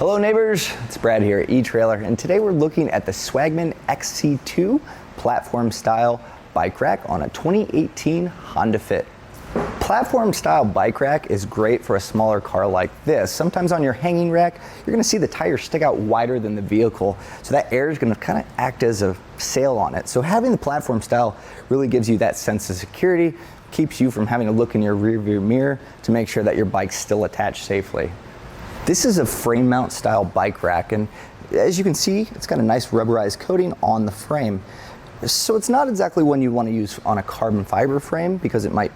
Hello neighbors, it's Brad here at eTrailer, and today we're looking at the Swagman XC2 platform style bike rack on a 2018 Honda Fit. Platform style bike rack is great for a smaller car like this. Sometimes on your hanging rack, you're gonna see the tires stick out wider than the vehicle, so that air is gonna kind of act as a sail on it. So having the platform style really gives you that sense of security, keeps you from having to look in your rearview mirror to make sure that your bike's still attached safely. This is a frame mount style bike rack, and as you can see, it's got a nice rubberized coating on the frame. So it's not exactly one you want to use on a carbon fiber frame because it might,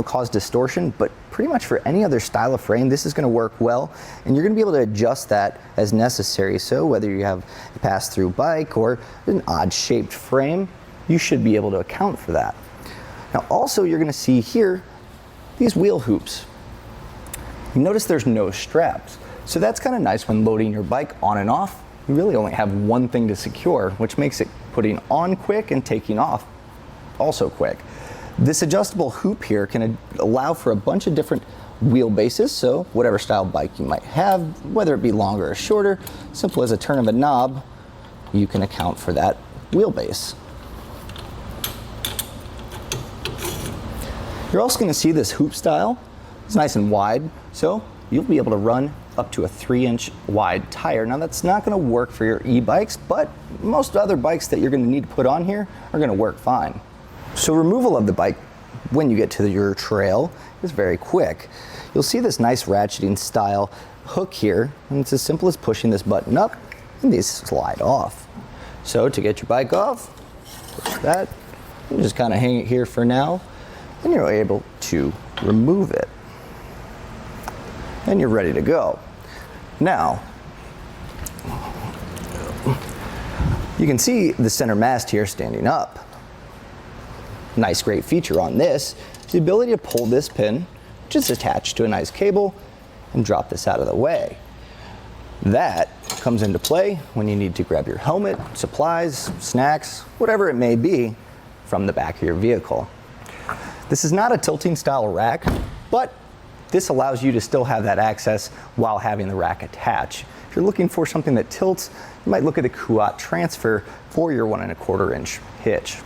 cause distortion, but pretty much for any other style of frame, this is going to work well, and you're going to be able to adjust that as necessary. So whether you have a pass-through bike or an odd shaped frame, you should be able to account for that. Now also, you're going to see here these wheel hoops. You notice there's no straps. So that's kind of nice when loading your bike on and off. You really only have one thing to secure, which makes it putting on quick and taking off also quick. This adjustable hoop here can allow for a bunch of different wheelbases, so whatever style bike you might have, whether it be longer or shorter, simple as a turn of a knob, you can account for that wheelbase. You're also going to see this hoop style. It's nice and wide, so you'll be able to run up to a 3-inch wide tire. Now that's not going to work for your e-bikes, but most other bikes that you're going to need to put on here are going to work fine. So removal of the bike when you get to your trail is very quick. You'll see this nice ratcheting style hook here, and it's as simple as pushing this button up and these slide off. So to get your bike off, push that, you just kind of hang it here for now, and you're able to remove it. And you're ready to go. Now, you can see the center mast here standing up. Nice, great feature on this is the ability to pull this pin, which is attached to a nice cable, and drop this out of the way. That comes into play when you need to grab your helmet, supplies, snacks, whatever it may be, from the back of your vehicle. This is not a tilting style rack, but this allows you to still have that access while having the rack attached. If you're looking for something that tilts, you might look at the Kuat transfer for your 1 1/4 inch hitch.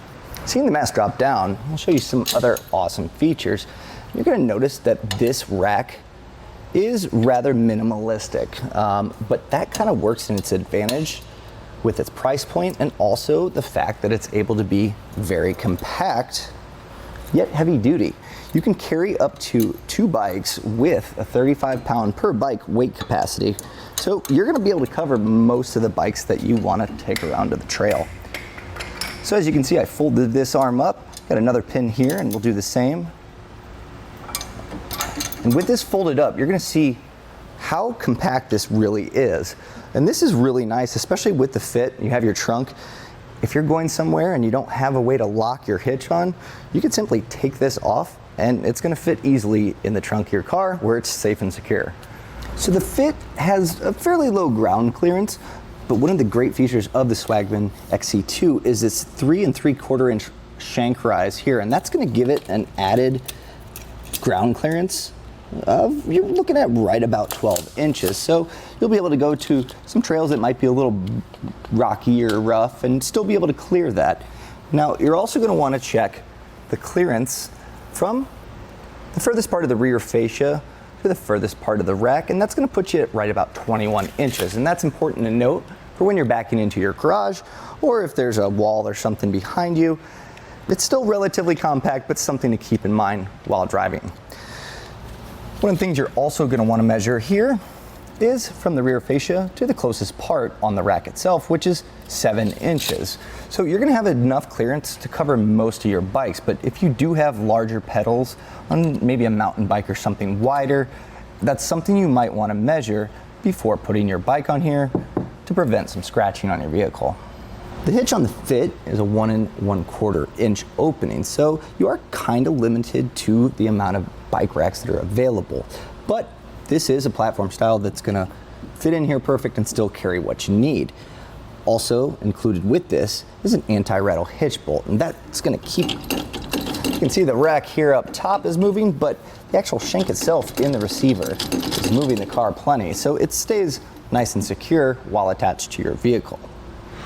Seeing the mast drop down, I'll show you some other awesome features. You're going to notice that this rack is rather minimalistic, but that kind of works in its advantage with its price point and also the fact that it's able to be very compact yet heavy duty. You can carry up to 2 bikes with a 35-pound per bike weight capacity. So you're gonna be able to cover most of the bikes that you wanna take around to the trail. So as you can see, I folded this arm up, got another pin here, and we'll do the same. And with this folded up, you're gonna see how compact this really is. And this is really nice, especially with the fit. You have your trunk. If you're going somewhere and you don't have a way to lock your hitch on, you can simply take this off and it's going to fit easily in the trunk of your car where it's safe and secure. So the Fit has a fairly low ground clearance, but one of the great features of the Swagman XC2 is this 3 3/4 inch shank rise here, and that's going to give it an added ground clearance of, you're looking at right about 12 inches. So you'll be able to go to some trails that might be a little rocky or rough and still be able to clear that. Now you're also going to want to check the clearance from the furthest part of the rear fascia to the furthest part of the rack, and that's going to put you at right about 21 inches. And that's important to note for when you're backing into your garage or if there's a wall or something behind you. It's still relatively compact, but something to keep in mind while driving. One of the things you're also going to want to measure here is from the rear fascia to the closest part on the rack itself, which is 7 inches. So you're going to have enough clearance to cover most of your bikes, but if you do have larger pedals on maybe a mountain bike or something wider, that's something you might want to measure before putting your bike on here to prevent some scratching on your vehicle. The hitch on the Fit is a 1 1/4 inch opening, so you are kind of limited to the amount of bike racks that are available. But this is a platform style that's gonna fit in here perfect and still carry what you need. Also included with this is an anti-rattle hitch bolt, and that's gonna keep, you can see the rack here up top is moving, but the actual shank itself in the receiver is moving the car plenty, so it stays nice and secure while attached to your vehicle.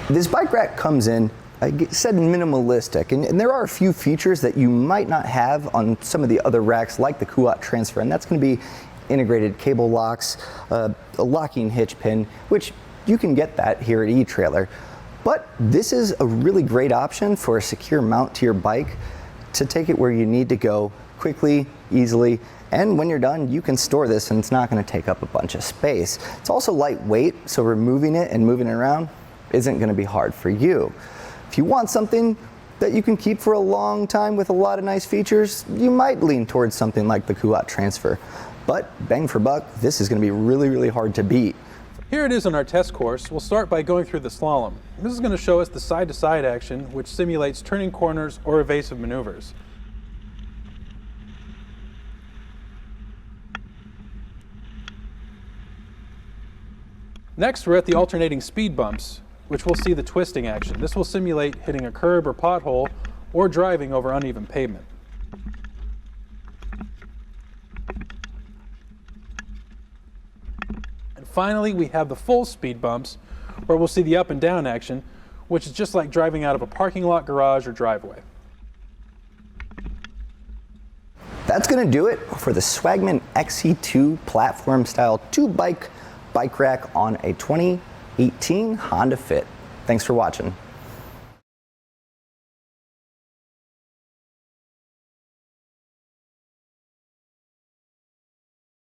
This bike rack comes in, I said minimalistic, and there are a few features that you might not have on some of the other racks like the Kuat Transfer, and that's going to be integrated cable locks, a locking hitch pin, which you can get that here at eTrailer. But this is a really great option for a secure mount to your bike to take it where you need to go quickly, easily, and when you're done, you can store this and it's not going to take up a bunch of space. It's also lightweight, so removing it and moving it around isn't going to be hard for you. If you want something that you can keep for a long time with a lot of nice features, you might lean towards something like the Kuat Transfer. But bang for buck, this is going to be really, really hard to beat. Here it is on our test course. We'll start by going through the slalom. This is going to show us the side-to-side action, which simulates turning corners or evasive maneuvers. Next, we're at the alternating speed bumps, which we'll see the twisting action. This will simulate hitting a curb or pothole or driving over uneven pavement. And finally, we have the full speed bumps, where we'll see the up and down action, which is just like driving out of a parking lot, garage, or driveway. That's going to do it for the Swagman XC2 platform-style two-bike bike rack on a 2018 Honda Fit. Thanks for watching.